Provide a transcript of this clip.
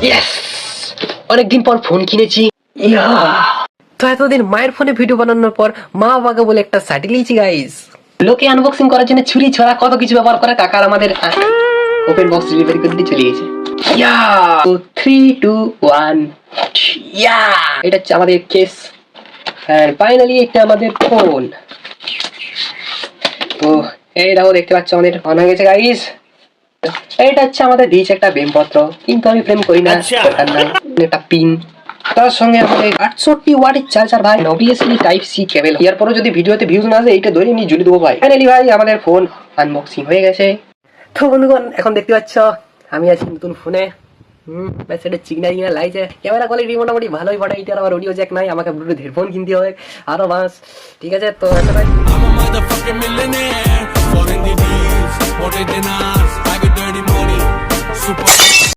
Yes, অনেকদিন পর phone কিনেছি। ইয়া, তো এতদিন মায়ের ফোনে ভিডিও বানানোর পর মা বাবাকে বলে একটা স্যাটেল নিয়েছি গাইস। লোকে আনবক্সিং করার জন্য ছুরি ছড়া কত কিছু ব্যবহার করে, কাকার আমাদের ওপেন বক্স ডেলিভারি করে দিয়ে চলে গেছে। ইয়া, 3 2 1, ইয়া, এটা হচ্ছে আমাদের কেস। আর ফাইনালি এটা আমাদের ফোন। তো এই দেখো, দেখতে পাচ্ছ আমাদের অন হয়ে গেছে গাইস। এটা হচ্ছে আমাদের দিয়েছে একটা প্রেমপত্র, কিন্তু আমি প্রেম করি না, দরকার নাই। একটা পিন, তার সঙ্গে আমাদের 68 ওয়াটের চার্জার ভাই, অবভিয়াসলি টাইপ সি কেবল। এরপরও যদি ভিডিওতে ভিউজ না আসে, এইটা ধরে নিয়ে ঝুলি দেবো ভাই। ফাইনালি ভাই আমাদের ফোন আনবক্সিং হয়ে গেছে। তো বন্ধুগণ, এখন দেখতে পাচ্ছ আমি আছি নতুন ফোনে। ব্যাস এটা চিকনা চিকনা লাগছে, ক্যামেরা কোয়ালিটি মোটামুটি ভালোই পড়ে। এটার আবার অডিও জ্যাক নাই, আমাকে ব্লুটুথ হেডফোন কিনতে হবে আরো বাস। ঠিক আছে, তো একটা